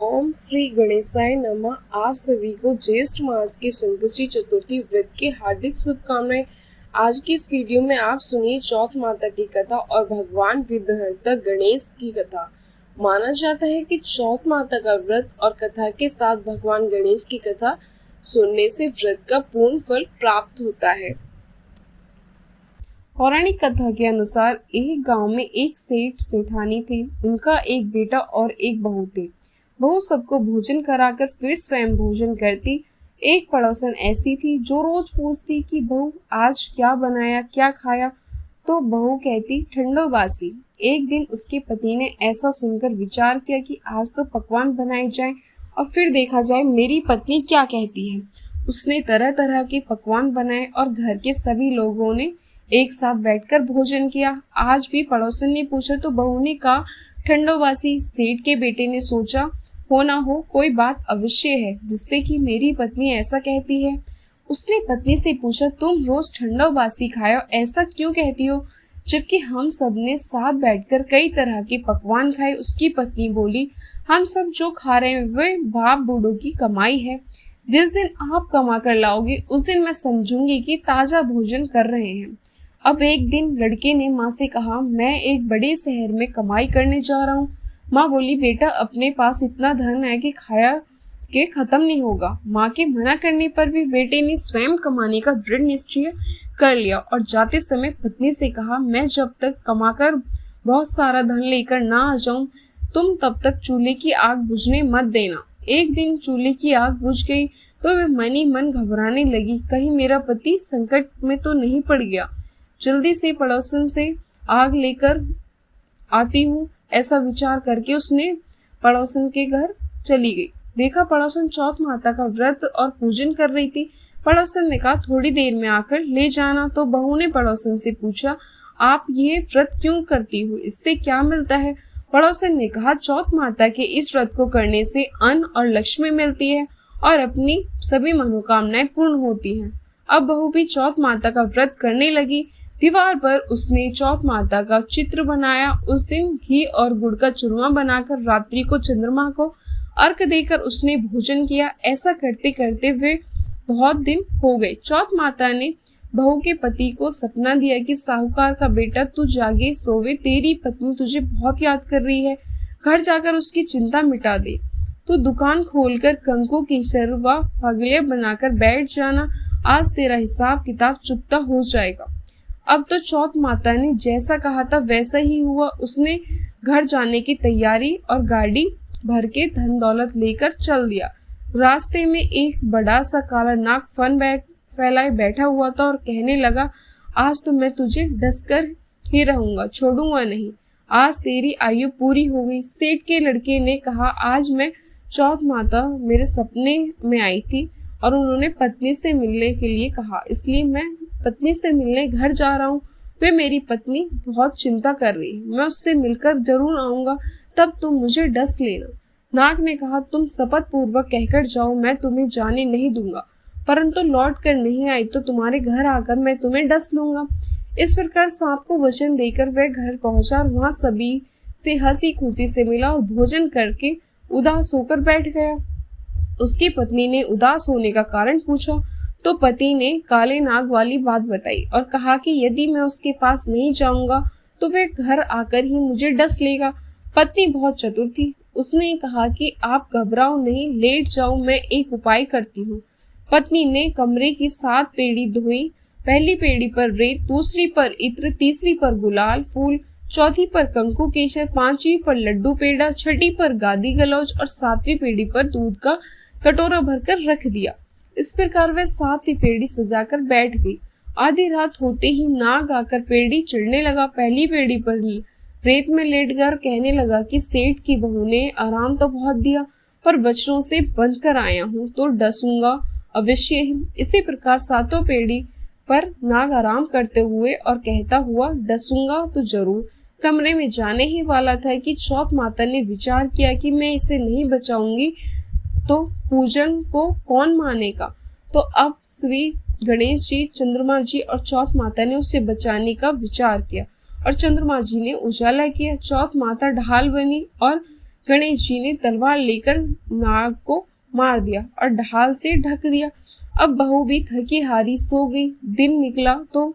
ओम श्री गणेशाय नमः। आप सभी को ज्येष्ठ मास के संकष्टी चतुर्थी व्रत की हार्दिक शुभकामनाएं। आज की इस वीडियो में आप सुनिए चौथ माता की कथा और भगवान विघ्नहर्ता गणेश की कथा। माना जाता है कि चौथ माता का व्रत और कथा के साथ भगवान गणेश की कथा सुनने से व्रत का पूर्ण फल प्राप्त होता है। पौराणिक कथा के अनुसार एक गांव में एक सेठ सेठानी थे। उनका एक बेटा और एक बहू थे। बहू सबको भोजन कराकर फिर स्वयं भोजन करती। एक पड़ोसन ऐसी थी जो रोज पूछती कि बहू आज क्या बनाया, क्या खाया, तो बहू कहती ठंडो बासी। एक दिन उसके पति ने ऐसा सुनकर विचार किया कि आज तो पकवान बनाए जाएं और फिर देखा जाए मेरी पत्नी क्या कहती है। उसने तरह तरह के पकवान बनाए और घर के सभी लोगों ने एक साथ बैठकर भोजन किया। आज भी पड़ोसन ने पूछा तो बहू ने कहा ठंडोबासी। सेठ के बेटे ने सोचा हो ना हो कोई बात अवश्य है जिससे कि मेरी पत्नी ऐसा कहती है। उसने पत्नी से पूछा तुम रोज ठंडोबासी खाओ, ऐसा क्यों कहती हो जबकि हम सब ने साथ बैठकर कई तरह के पकवान खाए। उसकी पत्नी बोली हम सब जो खा रहे हैं वे बाप बूढ़ों की कमाई है। जिस दिन आप कमा कर लाओगे उस दिन मैं समझूंगी कि ताजा भोजन कर रहे हैं। अब एक दिन लड़के ने माँ से कहा मैं एक बड़े शहर में कमाई करने जा रहा हूँ। माँ बोली बेटा अपने पास इतना धन है कि खाया के खत्म नहीं होगा। माँ के मना करने पर भी बेटे ने स्वयं कमाने का दृढ़ निश्चय कर लिया और जाते समय पत्नी से कहा मैं जब तक कमाकर बहुत सारा धन लेकर ना आ जाऊं तुम तब तक चूल्हे की आग बुझने मत देना। एक दिन चूल्हे की आग बुझ गई तो वह मन ही मन घबराने लगी, कहीं मेरा पति संकट में तो नहीं पड़ गया। जल्दी से पड़ोसन से आग लेकर आती हूँ, ऐसा विचार करके उसने पड़ोसन के घर चली गई। देखा पड़ोसन चौथ माता का व्रत और पूजन कर रही थी। पड़ोसन ने कहा थोड़ी देर में आकर ले जाना। तो बहू ने पड़ोसन से पूछा आप ये व्रत क्यों करती हो, इससे क्या मिलता है। पड़ोसन ने कहा चौथ माता के इस व्रत को करने से अन्न और लक्ष्मी मिलती है और अपनी सभी मनोकामनाएं पूर्ण होती हैं। अब बहू भी चौथ माता का व्रत करने लगी। दीवार पर उसने चौथ माता का चित्र बनाया। उस दिन घी और गुड़ का चूरमा बनाकर रात्रि को चंद्रमा को अर्घ देकर उसने भोजन किया। ऐसा करते करते वे बहुत दिन हो गए। चौथ माता ने बहू के पति को सपना दिया कि साहूकार का बेटा तू जागे सोवे, तेरी पत्नी तुझे बहुत याद कर रही है, घर जाकर उसकी चिंता मिटा दे। तू दुकान खोलकर कंकु केसर व पगले बनाकर बैठ जाना, आज तेरा हिसाब किताब चुकता हो जाएगा। अब तो चौथ माता ने जैसा कहा था वैसा ही हुआ। उसने घर जाने की तैयारी और गाड़ी भर के धन दौलत लेकर चल दिया। रास्ते में एक बड़ा सा काला नाग फन फैलाए बैठा हुआ था और कहने लगा आज तो मैं तुझे डसकर ही रहूंगा, छोड़ूंगा नहीं। आज तेरी आयु पूरी हो गई। सेठ के लड़के ने कहा आज मैं चौथ माता मेरे सपने में आई थी और उन्होंने पत्नी से मिलने के लिए कहा, इसलिए मैं पत्नी से मिलने घर जा रहा हूँ। वे मेरी पत्नी बहुत चिंता कर रही है, मैं उससे मिलकर जरूर आऊंगा, तब तुम मुझे डस लेना। नाग ने कहा तुम शपथ पूर्वक कहकर जाओ, मैं तुम्हें जाने नहीं दूंगा, परंतु लौट कर नहीं आई तो तुम्हारे घर आकर मैं तुम्हें डस लूंगा। इस प्रकार सांप को वचन देकर वह घर पहुंचा और वहां सभी से हंसी खुशी से मिला और भोजन करके उदास होकर बैठ गया। उसकी पत्नी ने उदास होने का कारण पूछा तो पति ने काले नाग वाली बात बताई और कहा कि यदि मैं उसके पास नहीं जाऊंगा तो वह घर आकर ही मुझे डस लेगा। पत्नी बहुत चतुर थी। उसने कहा कि आप घबराओ नहीं, लेट जाओ, मैं एक उपाय करती हूँ। पत्नी ने कमरे की 7 पेड़ी धोई। पहली पेड़ी पर रेत, दूसरी पर इत्र, तीसरी पर गुलाल फूल, चौथी पर कंकु केसर, 5वीं पर लड्डू पेड़ा, 6ठी पर गादी गलौज और 7वीं पेड़ी पर दूध का कटोरा भरकर रख दिया। इस प्रकार वह 7वीं पेड़ी सजाकर बैठ गई। आधी रात होते ही नाग आकर पेड़ी चिढ़ने लगा। पहली पेड़ी पर रेत में लेट कर कहने लगा कि सेठ की बहू ने आराम तो बहुत दिया पर वचनों से बंध कर आया हूँ तो डसूंगा अवश्य ही। इसी प्रकार 7वीं पेड़ी पर नाग आराम करते हुए और कहता हुआ डसूंगा तो जरूर कमरे में जाने ही वाला था कि चौथ माता ने विचार किया कि मैं इसे नहीं बचाऊंगी तो पूजन को कौन मानेगा। तो अब श्री गणेश जी, चंद्रमा जी और चौथ माता ने उसे बचाने का विचार किया और चंद्रमा जी ने उजाला किया। चौथ माता ढाल बनी और गणेश जी ने तलवार लेकर नाग को मार दिया और ढाल से ढक दिया। अब बहू भी थकी हारी सो गई। दिन निकला तो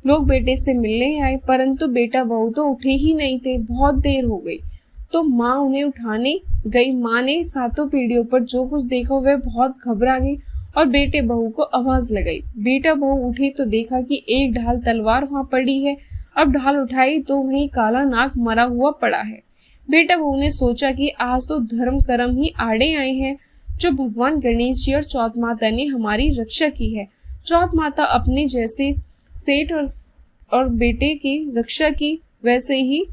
लोग बेटे से मिलने आए, परंतु बेटा बहू तो उठे ही नहीं थे। बहुत देर हो गई तो माँ उन्हें उठाने गई। माँ ने सातों पीढ़ियों पर जो कुछ देखा वह बहुत घबरा गई और बेटे बहू को आवाज लगाई। बेटा बहू उठे तो देखा कि एक ढाल तलवार वहां पड़ी है। अब ढाल उठाई तो वहीं काला नाग मरा हुआ पड़ा है। बेटा बहू ने सोचा कि आज तो धर्म कर्म ही आड़े आए हैं, जो भगवान गणेश जी और चौथ माता ने हमारी रक्षा की है। चौथ माता अपने जैसे सेठ और बेटे की रक्षा की, वैसे ही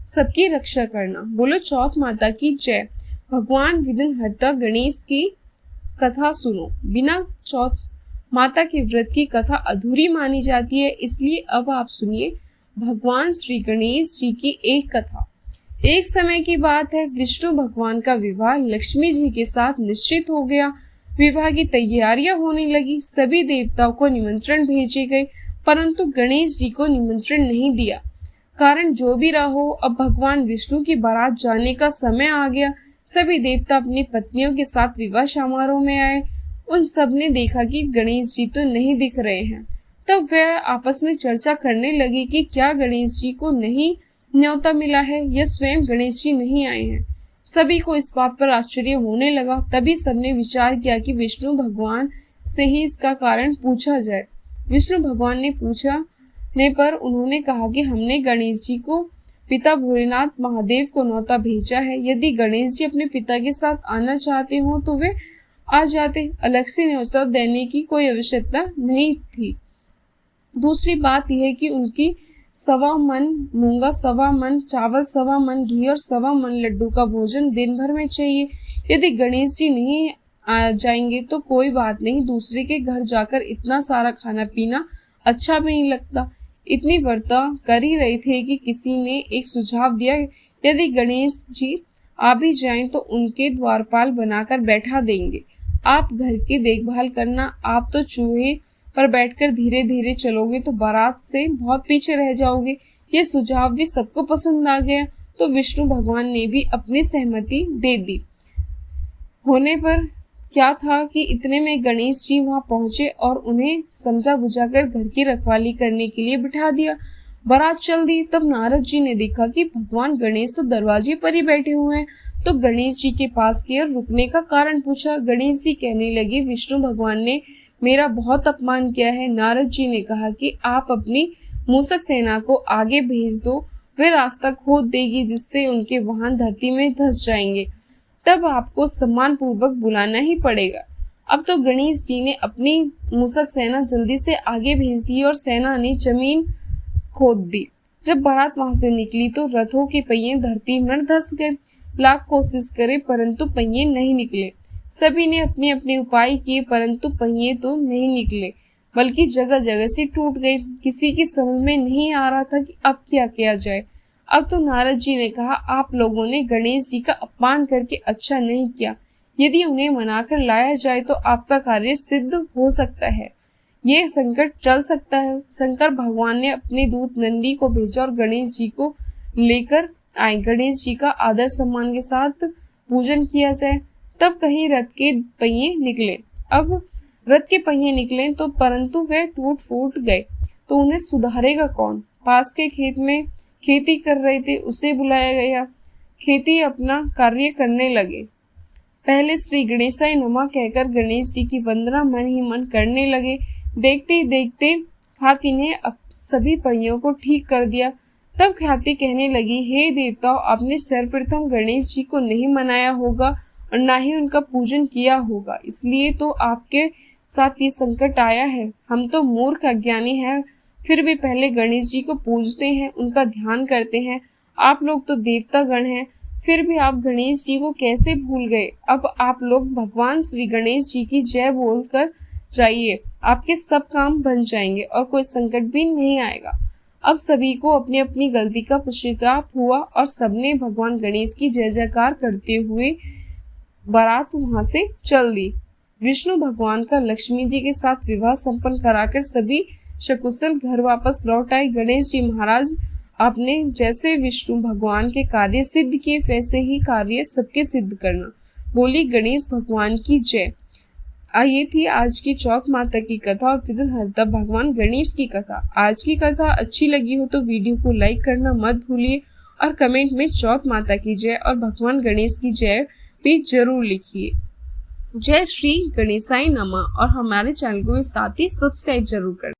सबकी रक्षा करना। बोलो चौथ माता की जय। भगवान विघ्नहर्ता गणेश की कथा सुनो। बिना चौथ माता के व्रत की कथा अधूरी मानी जाती है, इसलिए अब आप सुनिए भगवान श्री गणेश जी की एक कथा। एक समय की बात है, विष्णु भगवान का विवाह लक्ष्मी जी के साथ निश्चित हो गया। विवाह की तैयारियां होने लगी। सभी देवताओं को निमंत्रण भेजे गए, परंतु गणेश जी को निमंत्रण नहीं दिया। कारण जो भी रहा हो, अब भगवान विष्णु की बारात जाने का समय आ गया। सभी देवता अपनी पत्नियों के साथ विवाह समारोह में आए। उन सब ने देखा कि गणेश जी तो नहीं दिख रहे हैं। तब वह आपस में चर्चा करने लगे कि क्या गणेश जी को नहीं न्योता मिला है या स्वयं गणेश जी नहीं आए हैं। सभी को इस बात पर आश्चर्य होने लगा। तभी सबने विचार किया कि विष्णु भगवान से ही इसका कारण पूछा जाए। विष्णु भगवान ने पूछने पर उन्होंने कहा कि हमने गणेश जी को पिता भोलेनाथ महादेव को न्योता भेजा है। यदि गणेश जी अपने पिता के साथ आना चाहते हो तो वे आ जाते, अलग से न्योता देने की कोई आवश्यकता नहीं थी। दूसरी बात यह है कि उनकी 1.25 मन मूंगा, 1.25 मन चावल, 1.25 मन घी और 1.25 मन लड्डू का भोजन दिन भर में चाहिए। यदि गणेश जी नहीं आ जाएंगे तो कोई बात नहीं, दूसरे के घर जाकर इतना सारा खाना पीना अच्छा भी नहीं लगता। इतनी वार्ता कर ही रहे थे कि किसी ने एक सुझाव दिया, यदि गणेश जी आ भी जाएं तो उनके द्वारपाल बनाकर बैठा देंगे। आप घर की देखभाल करना। आप तो चूहे पर बैठकर धीरे धीरे चलोगे तो बारात से बहुत पीछे रह जाओगे। ये सुझाव भी सबको पसंद आ गया, तो विष्णु भगवान ने भी अपनी सहमति दे दी। होने पर क्या था कि इतने में गणेश जी वहां पहुंचे और उन्हें समझा बुझाकर घर की रखवाली करने के लिए बिठा दिया। बारात चल दी। तब नारद जी ने देखा कि भगवान गणेश तो दरवाजे पर ही बैठे हुए हैं, तो गणेश जी के पास गए और रुकने का कारण पूछा। गणेश जी कहने लगे, विष्णु भगवान ने मेरा बहुत अपमान किया है। नारद जी ने कहा कि आप अपनी मूसक सेना को आगे भेज दो, वे रास्ता खोद देगी जिससे उनके वाहन धरती में धंस जाएंगे। तब आपको सम्मान पूर्वक बुलाना ही पड़ेगा। अब तो गणेश जी ने अपनी मूसक सेना जल्दी से आगे भेज दी और सेना ने जमीन खोद दी। जब बारात वहां से निकली तो रथों के पहिए धरती में धंस गए। लाख कोशिश करे परंतु पहिए नहीं निकले। सभी ने अपने अपने उपाय किए परंतु पहिए तो नहीं निकले, बल्कि जगह जगह से टूट गए। किसी की समझ में नहीं आ रहा था कि अब क्या किया जाए। अब तो नारद जी ने कहा, आप लोगों ने गणेश जी का अपमान करके अच्छा नहीं किया। यदि उन्हें मनाकर लाया जाए तो आपका कार्य सिद्ध हो सकता है, ये संकट टल सकता है। शंकर भगवान ने अपने दूत नंदी को भेजा और गणेश जी को लेकर आए। गणेश जी का आदर सम्मान के साथ पूजन किया जाए। तब कहीं रथ के पहिए निकले। अब रथ के पहिए निकले तो परंतु वे टूट फूट गए, तो उन्हें सुधारेगा कौन। पास के खेत में खेती कर रहे थे, उसे बुलाया गया। खेती अपना कार्य करने लगे। पहले श्री गणेशाय नमः कहकर गणेश जी की वंदना मन ही मन करने लगे। देखते ही देखते ख्याति ने सभी पहियों को ठीक कर दिया। तब ख्याति कहने लगी, हे देवताओं, आपने सर्वप्रथम गणेश जी को नहीं मनाया होगा और ना ही उनका पूजन किया होगा, इसलिए तो आपके साथ ये संकट आया है। हम तो मूर्ख अज्ञानी हैं, फिर भी पहले गणेश जी को पूजते हैं, उनका ध्यान करते हैं। आप लोग तो देवता गण हैं, फिर भी आप गणेश जी को कैसे भूल गए। अब आप लोग भगवान श्री गणेश जी की जय बोलकर जाइए, आपके सब काम बन जाएंगे और कोई संकट भी नहीं आएगा। अब सभी को अपनी अपनी गलती का पश्चाताप हुआ और सबने भगवान गणेश की जय जयकार करते हुए बारात वहां से चल दी। विष्णु भगवान का लक्ष्मी जी के साथ विवाह संपन्न कराकर सभी सकुशल घर वापस लौट आए। गणेश जी महाराज आपने जैसे विष्णु भगवान के कार्य सिद्ध किए वैसे ही कार्य सबके सिद्ध करना। बोली गणेश भगवान की जय। ये थी आज की चौक माता की कथा और विघ्नहर्ता भगवान गणेश की कथा। आज की कथा अच्छी लगी हो तो वीडियो को लाइक करना मत भूलिए और कमेंट में चौक माता की जय और भगवान गणेश की जय भी जरूर लिखिए। जय श्री गणेशाय नमः और हमारे चैनल को साथ ही सब्सक्राइब जरूर करें।